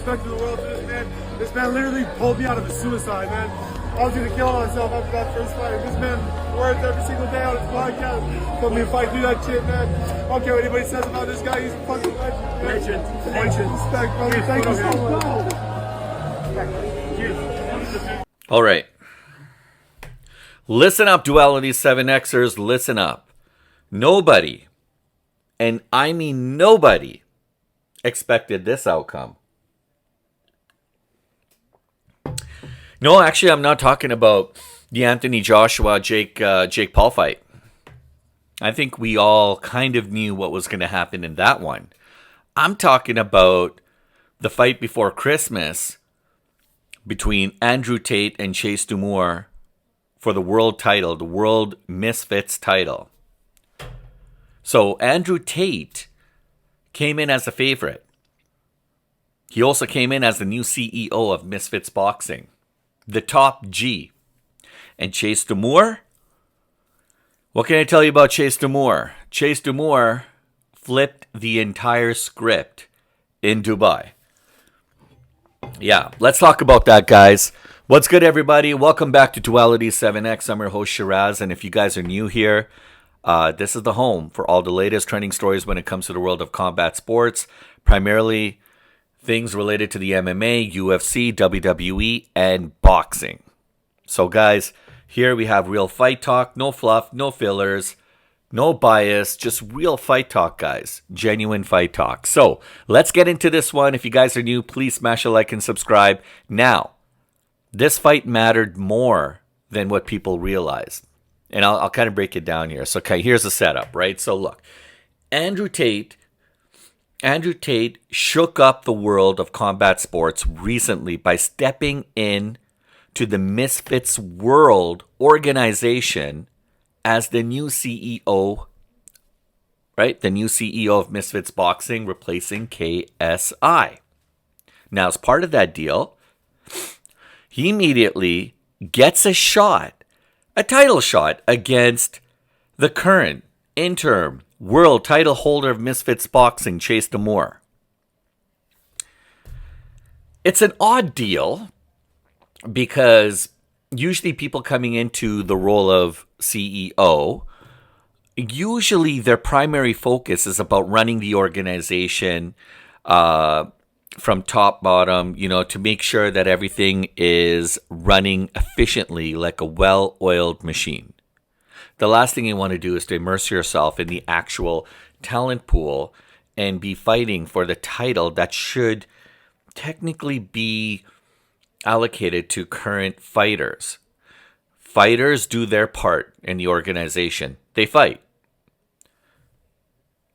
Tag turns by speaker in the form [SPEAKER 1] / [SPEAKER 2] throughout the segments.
[SPEAKER 1] Respect to the world to this man. This man literally pulled me out of a suicide, man. I was gonna kill myself after that first fight. This man works every single day on his podcast. Told me to fight through that shit, man. I don't care what anybody says about this guy. He's a fucking legend. Legend. Respect, brother. Thank you so much.
[SPEAKER 2] All right. Listen up, Duality 7Xers. Listen up. Nobody, and I mean nobody, expected this outcome. No, actually, I'm not talking about the Anthony Joshua Jake Paul fight. I think we all kind of knew what was going to happen in that one. I'm talking about the fight before Christmas between Andrew Tate and Chase DeMoor for the world title, the World Misfits title. So Andrew Tate came in as a favorite. He also came in as the new CEO of Misfits Boxing, the top G. And Chase DeMoor? What can I tell you about Chase DeMoor? Chase DeMoor flipped the entire script in Dubai. Yeah, let's talk about that, guys. What's good, everybody? Welcome back to Duality 7X. I'm your host, Shiraz, and if you guys are new here, this is the home for all the latest trending stories when it comes to the world of combat sports, primarily things related to the MMA, UFC, WWE, and boxing. So, guys, here we have real fight talk, no fluff, no fillers, no bias, just real fight talk, guys. Genuine fight talk. So, let's get into this one. If you guys are new, please smash a like and subscribe. Now, this fight mattered more than what people realized. And I'll kind of break it down here. So, okay, here's the setup, right? So, look, Andrew Tate shook up the world of combat sports recently by stepping in to the Misfits World organization as the new CEO, right? The new CEO of Misfits Boxing, replacing KSI. Now, as part of that deal, he immediately gets a title shot against the current interim world title holder of Misfits Boxing, Chase DeMoor. It's an odd deal because usually people coming into the role of CEO, usually their primary focus is about running the organization from top bottom, to make sure that everything is running efficiently like a well-oiled machine. The last thing you want to do is to immerse yourself in the actual talent pool and be fighting for the title that should technically be allocated to current fighters. Fighters do their part in the organization. They fight.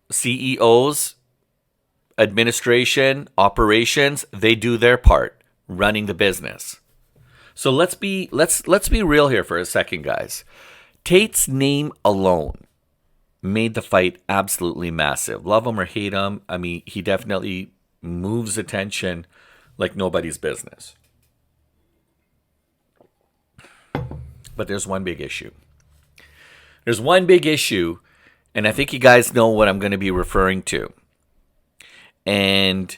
[SPEAKER 2] CEOs, administration, operations, they do their part, running the business. So let's be real here for a second, guys. Tate's name alone made the fight absolutely massive. Love him or hate him, I mean, he definitely moves attention like nobody's business. But there's one big issue. And I think you guys know what I'm going to be referring to. And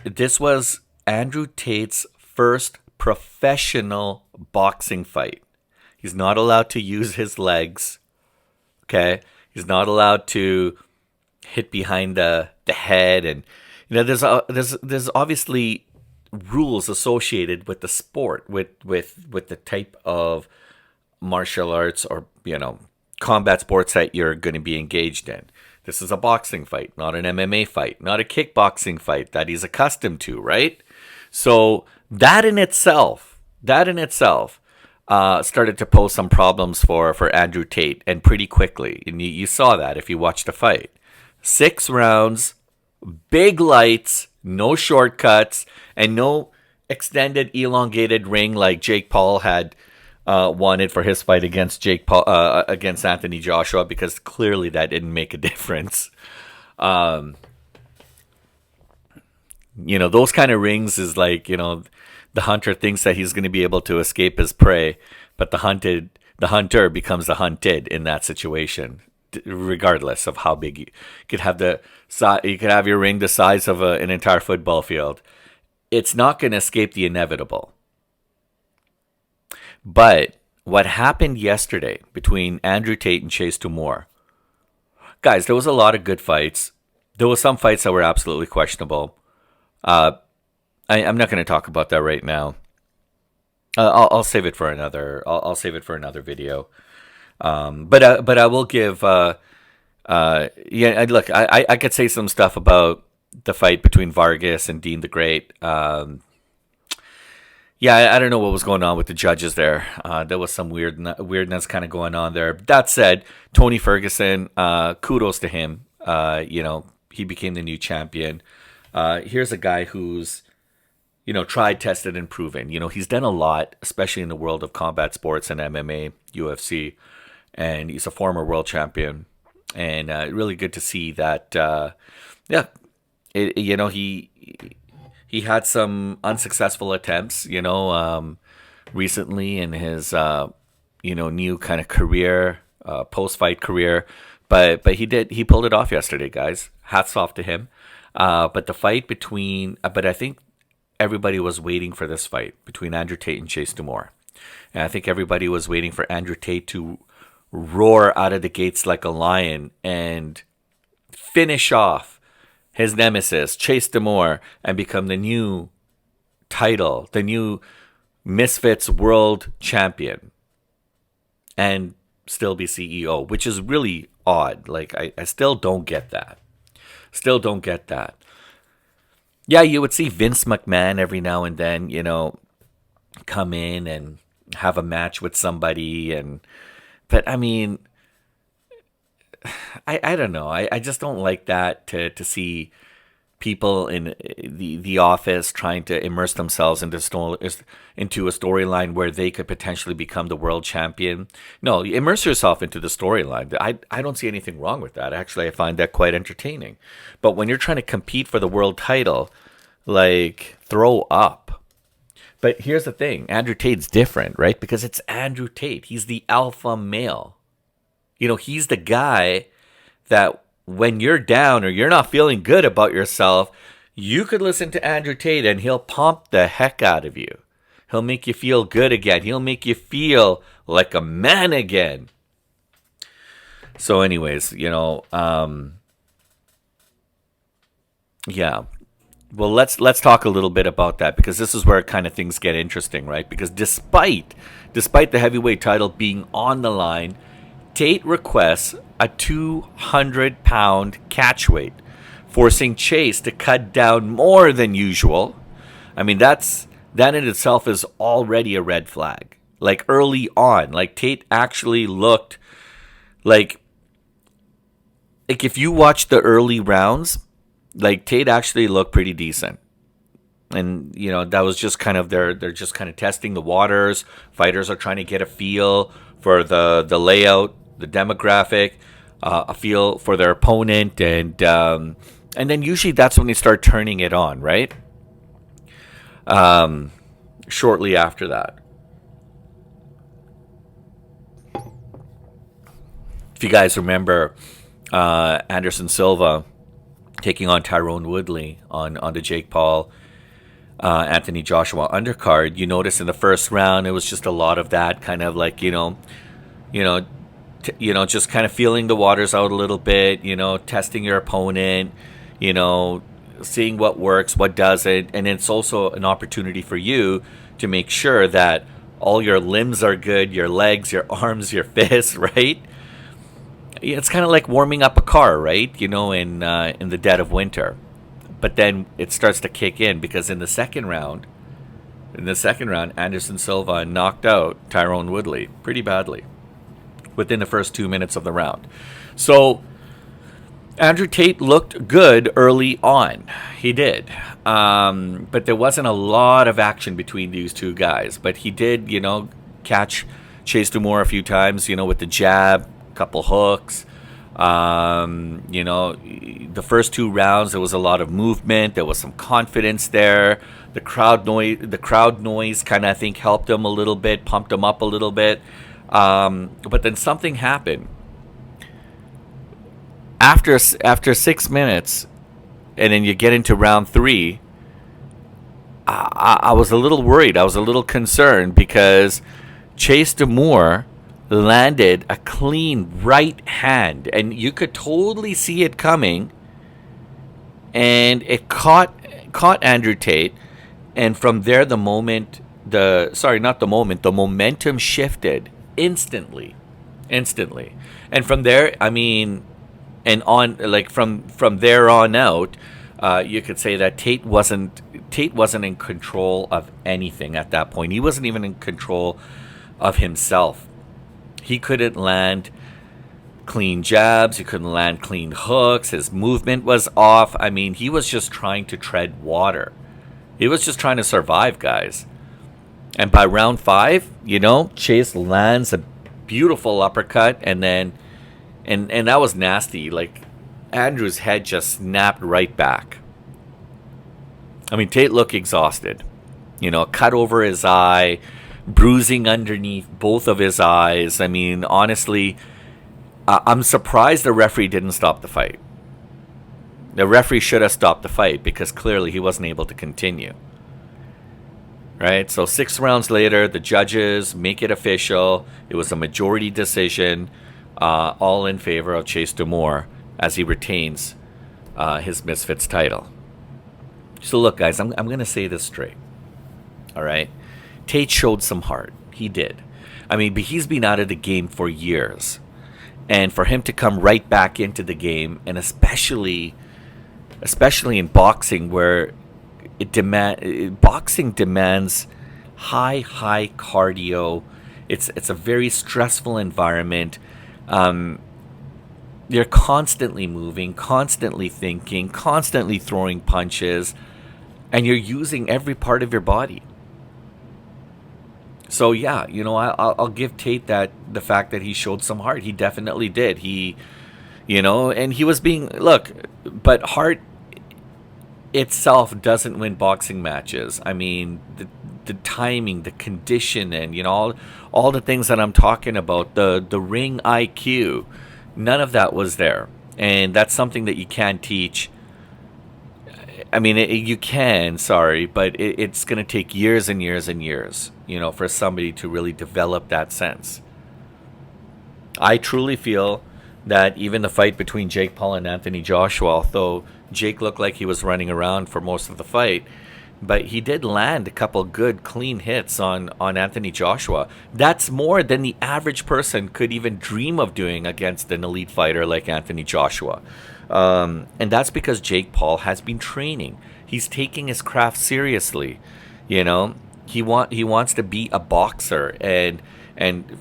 [SPEAKER 2] this was Andrew Tate's first professional boxing fight. He's not allowed to use his legs, okay? He's not allowed to hit behind the head. And, there's obviously rules associated with the sport, with the type of martial arts or, combat sports that you're going to be engaged in. This is a boxing fight, not an MMA fight, not a kickboxing fight that he's accustomed to, right? So that in itself started to pose some problems for Andrew Tate, and pretty quickly. And you saw that if you watched the fight. 6 rounds, big lights, no shortcuts, and no extended, elongated ring like Jake Paul had wanted for his fight against against Anthony Joshua, because clearly that didn't make a difference. Those kind of rings is like, the hunter thinks that he's going to be able to escape his prey, but the hunter becomes the hunted in that situation, regardless of how big you could have. You could have your ring the size of an entire football field. it's not going to escape the inevitable. But what happened yesterday between Andrew Tate and Chase DeMoor, guys, there was a lot of good fights. There were some fights that were absolutely questionable. I'm not going to talk about that right now. I'll save it for another. I'll save it for another video. But I will give. Look, I could say some stuff about the fight between Vargas and Dean the Great. I don't know what was going on with the judges there. There was some weirdness kind of going on there. That said, Tony Ferguson, kudos to him. He became the new champion. Here's a guy who's, tried, tested, and proven. He's done a lot, especially in the world of combat sports and MMA, UFC, and he's a former world champion. And really good to see that. He had some unsuccessful attempts, recently in his, new kind of career, post-fight career. But he pulled it off yesterday, guys. Hats off to him. But the fight but I think everybody was waiting for this fight between Andrew Tate and Chase DeMoor. And I think everybody was waiting for Andrew Tate to roar out of the gates like a lion and finish off his nemesis, Chase DeMoor, and become the new title, the new Misfits world champion, and still be CEO, which is really odd. Like, I still don't get that. Still don't get that. Yeah, you would see Vince McMahon every now and then, come in and have a match with somebody. But I mean, I don't know. I just don't like that to see people in the office trying to immerse themselves into a storyline where they could potentially become the world champion. No, immerse yourself into the storyline. I don't see anything wrong with that. Actually, I find that quite entertaining. But when you're trying to compete for the world title, like, throw up. But here's the thing. Andrew Tate's different, right? Because it's Andrew Tate. He's the alpha male. He's the guy that when you're down or you're not feeling good about yourself, you could listen to Andrew Tate and he'll pump the heck out of you. He'll make you feel good again. He'll make you feel like a man again. So anyways, yeah. Well, let's talk a little bit about that, because this is where kind of things get interesting, right? Because despite the heavyweight title being on the line, Tate requests a 200-pound catch weight, forcing Chase to cut down more than usual. I mean, that in itself is already a red flag. Like, early on, like, Tate actually looked like if you watch the early rounds, like, Tate actually looked pretty decent. And, that was just kind of they're just kind of testing the waters. Fighters are trying to get a feel for the layout, the demographic, a feel for their opponent, and then usually that's when they start turning it on, right? Shortly after that. If you guys remember, Anderson Silva taking on Tyrone Woodley on the Jake Paul, Anthony Joshua undercard, you notice in the first round it was just a lot of that kind of like, just kind of feeling the waters out a little bit, testing your opponent, seeing what works, what doesn't. And it's also an opportunity for you to make sure that all your limbs are good, your legs, your arms, your fists, right? It's kind of like warming up a car, right? In the dead of winter. But then it starts to kick in, because in the second round, Anderson Silva knocked out Tyrone Woodley pretty badly within the first 2 minutes of the round. So Andrew Tate looked good early on. He did. But there wasn't a lot of action between these two guys. But he did, catch Chase DeMoor a few times, with the jab, couple hooks. The first two rounds, there was a lot of movement. There was some confidence there. The crowd noise kind of, I think, helped him a little bit, pumped him up a little bit. But then something happened. After 6 minutes, and then you get into round 3, I was a little worried. I was a little concerned because Chase DeMoor landed a clean right hand, and you could totally see it coming, and it caught Andrew Tate, and from there the momentum shifted instantly, and from there, I mean, and on like from there on out, you could say that Tate wasn't in control of anything at that point. He wasn't even in control of himself. He couldn't land clean jabs. He couldn't land clean hooks. His movement was off. I mean, he was just trying to tread water. He was just trying to survive, guys. And by round 5, Chase lands a beautiful uppercut, and then and that was nasty. Like, Andrew's head just snapped right back. I mean, Tate looked exhausted. Cut over his eye, bruising underneath both of his eyes. I mean, honestly, I'm surprised the referee didn't stop the fight. The referee should have stopped the fight because clearly he wasn't able to continue. Right? So 6 rounds later, the judges make it official. It was a majority decision, all in favor of Chase DeMoor as he retains his Misfits title. So look, guys, I'm going to say this straight. All right? Tate showed some heart. He did. I mean, but he's been out of the game for years. And for him to come right back into the game, and especially in boxing, where boxing demands high cardio. It's a very stressful environment. You're constantly moving, constantly thinking, constantly throwing punches, and you're using every part of your body. So yeah, I'll give Tate the fact that he showed some heart. He definitely did. And he was but heart itself doesn't win boxing matches. I mean, the timing, the condition, and all the things that I'm talking about, the ring IQ, none of that was there, and that's something that you can't teach. I mean, you can, but it's going to take years and years and years, for somebody to really develop that sense. I truly feel that even the fight between Jake Paul and Anthony Joshua, although Jake looked like he was running around for most of the fight, but he did land a couple good, clean hits on Anthony Joshua. That's more than the average person could even dream of doing against an elite fighter like Anthony Joshua. And that's because Jake Paul has been training. He's taking his craft seriously. He wants to be a boxer, and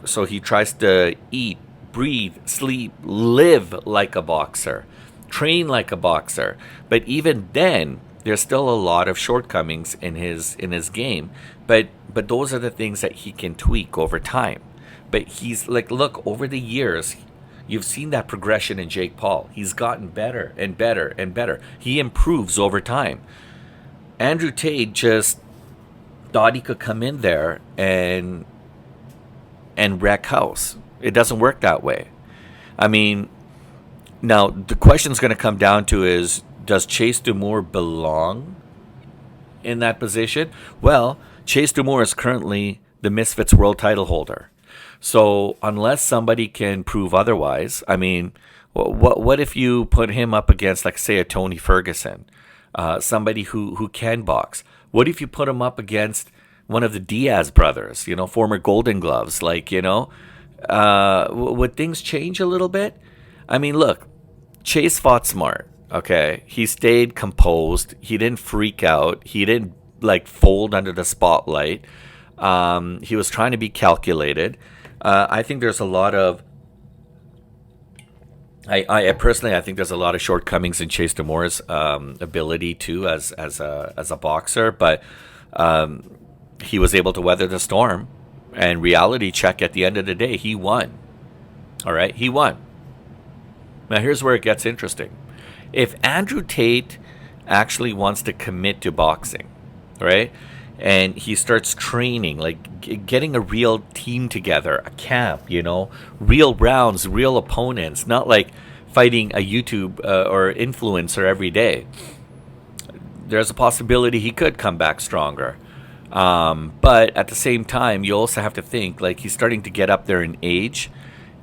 [SPEAKER 2] so he tries to eat, breathe, sleep, live like a boxer, train like a boxer. But even then, there's still a lot of shortcomings in his game. But those are the things that he can tweak over time. But he's look, over the years, you've seen that progression in Jake Paul. He's gotten better and better and better. He improves over time. Andrew Tate just thought he could come in there and wreck house. It doesn't work that way. I mean, now the question's going to come down to is, does Chase DeMoor belong in that position? Well, Chase DeMoor is currently the Misfits world title holder. So unless somebody can prove otherwise, I mean, what if you put him up against, like, say, a Tony Ferguson, somebody who can box? What if you put him up against one of the Diaz brothers, former Golden Gloves? Would things change a little bit? I mean, look, Chase fought smart. Okay, he stayed composed. He didn't freak out. He didn't fold under the spotlight. He was trying to be calculated. I think there's a lot of. I personally, I think there's a lot of shortcomings in Chase DeMoor's ability too as a boxer, but he was able to weather the storm. And reality check, at the end of the day, he won. All right, he won. Now here's where it gets interesting. If Andrew Tate actually wants to commit to boxing, right, and he starts training, getting a real team together, a camp, real rounds, real opponents, not like fighting a YouTube or influencer every day, there's a possibility he could come back stronger. But at the same time, you also have to think, like, he's starting to get up there in age.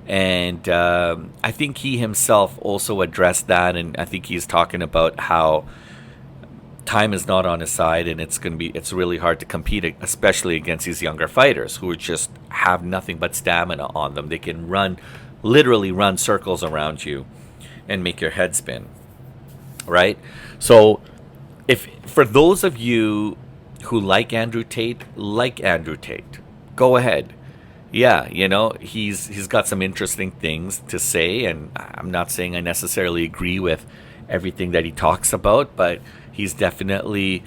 [SPEAKER 2] And I think he himself also addressed that. And I think he's talking about how time is not on his side, and it's really hard to compete, especially against these younger fighters who just have nothing but stamina on them. They can literally run circles around you and make your head spin, right? So if for those of you who like Andrew Tate, go ahead. Yeah, he's got some interesting things to say, and I'm not saying I necessarily agree with everything that he talks about, but he definitely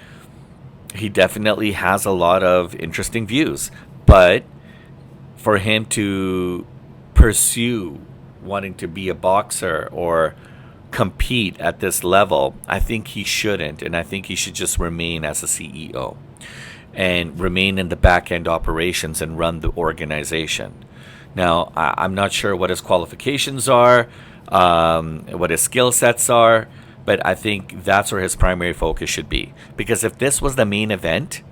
[SPEAKER 2] has a lot of interesting views. But for him to pursue wanting to be a boxer or compete at this level, I think he shouldn't, and I think he should just remain as a CEO and remain in the back end operations and run the organization. Now, I'm not sure what his qualifications are, what his skill sets are, but I think that's where his primary focus should be. Because if this was the main event,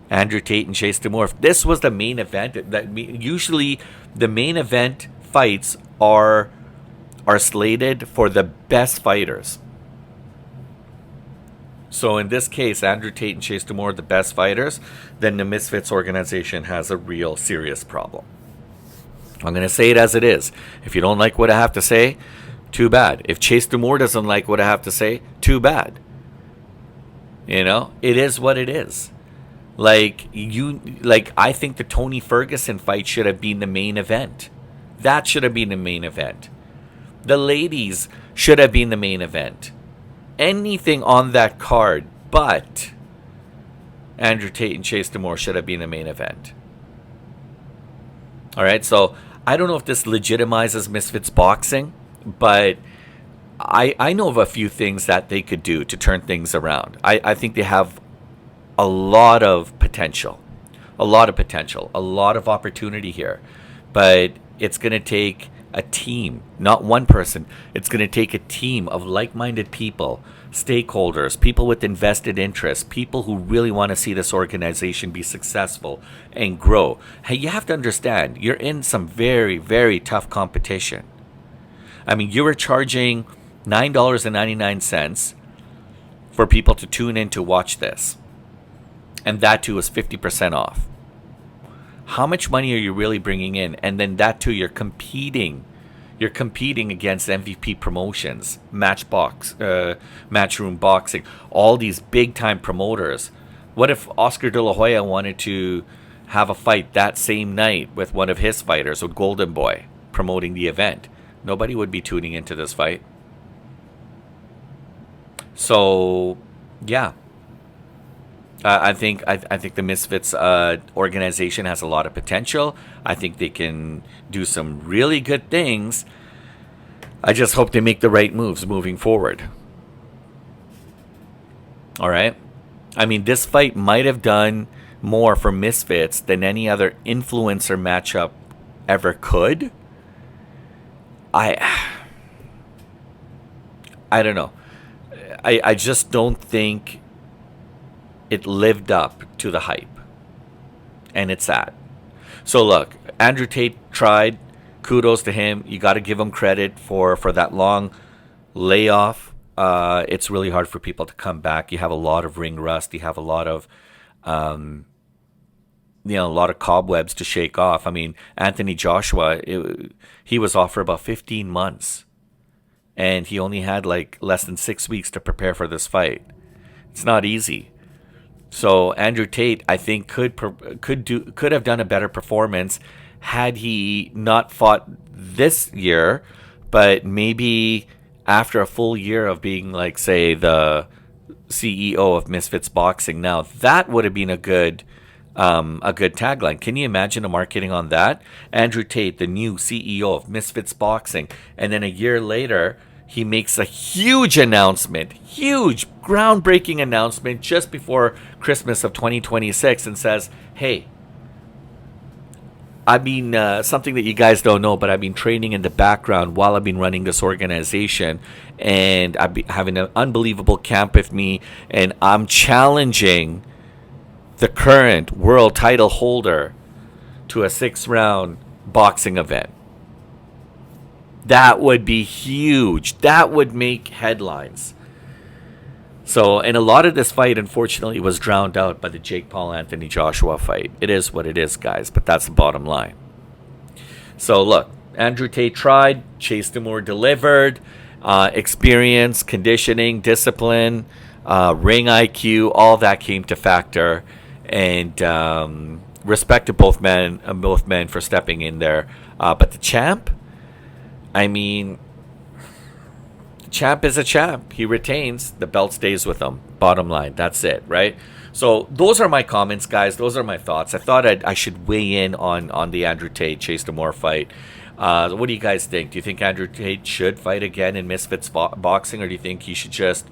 [SPEAKER 2] Andrew Tate and Chase DeMoor, if this was the main event, usually the main event fights are slated for the best fighters. So in this case, Andrew Tate and Chase DeMoor are the best fighters, then the Misfits organization has a real serious problem. I'm going to say it as it is. If you don't like what I have to say, too bad. If Chase DeMoor doesn't like what I have to say, too bad. It is what it is. I think the Tony Ferguson fight should have been the main event. That should have been the main event. The ladies should have been the main event. Anything on that card but Andrew Tate and Chase DeMoor should have been the main event. All right, so I don't know if this legitimizes Misfits Boxing, but I know of a few things that they could do to turn things around. I think they have a lot of potential, a lot of opportunity here. But it's going to take a team, not one person. It's going to take a team of like-minded people, stakeholders, people with invested interests, people who really want to see this organization be successful and grow. Hey, you have to understand, you're in some very, very tough competition. I mean, you were charging $9.99 for people to tune in to watch this. And that too is 50% off. How much money are you really bringing in? And then that too, you're competing against MVP Promotions, Matchroom Boxing, all these big time promoters. What if Oscar De La Hoya wanted to have a fight that same night with one of his fighters, with Golden Boy, promoting the event? Nobody would be tuning into this fight. So, yeah. I think the Misfits organization has a lot of potential. I think they can do some really good things. I just hope they make the right moves moving forward. All right? I mean, this fight might have done more for Misfits than any other influencer matchup ever could. I don't know. I just don't think it lived up to the hype. And it's sad. So look, Andrew Tate tried. Kudos to him. You got to give him credit for that long layoff. It's really hard for people to come back. You have a lot of ring rust. You have a lot of a lot of cobwebs to shake off. I mean, Anthony Joshua, he was off for about 15 months. And he only had like less than 6 weeks to prepare for this fight. It's not easy. So Andrew Tate, I think, could have done a better performance had he not fought this year, but maybe after a full year of being, like, say, the CEO of Misfits Boxing. Now that would have been a good tagline. Can you imagine the marketing on that? Andrew Tate, the new CEO of Misfits Boxing, and then a year later, he makes a huge groundbreaking announcement just before Christmas of 2026 and says, hey, I mean, something that you guys don't know, but I've been training in the background while I've been running this organization, and I've been having an unbelievable camp with me, and I'm challenging the current world title holder to a 6-round boxing event. That would be huge. That would make headlines. So, and a lot of this fight, unfortunately, was drowned out by the Jake Paul Anthony Joshua fight. It is what it is, guys, but that's the bottom line. So, look, Andrew Tate tried, Chase DeMoor delivered. Experience, conditioning, discipline, ring IQ, all that came to factor. And respect to both men for stepping in there. But the champ, I mean, the champ is a champ. He retains. The belt stays with him. Bottom line. That's it, right? So those are my comments, guys. Those are my thoughts. I thought I should weigh in on the Andrew Tate, Chase DeMoor fight. What do you guys think? Do you think Andrew Tate should fight again in Misfits Boxing, or do you think he should just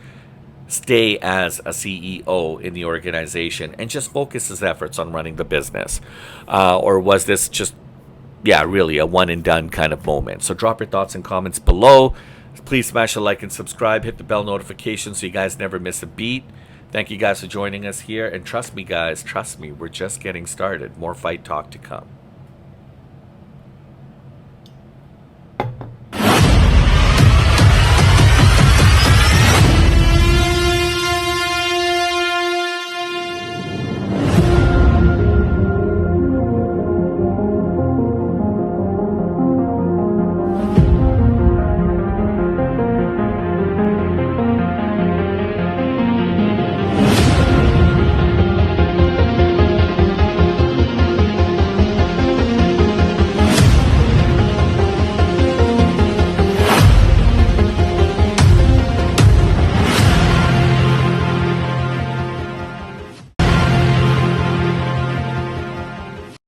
[SPEAKER 2] stay as a CEO in the organization and just focus his efforts on running the business? Or was this just, really a one-and-done kind of moment? So drop your thoughts and comments below. Please smash a like and subscribe. Hit the bell notification so you guys never miss a beat. Thank you guys for joining us here. And trust me, guys, we're just getting started. More fight talk to come.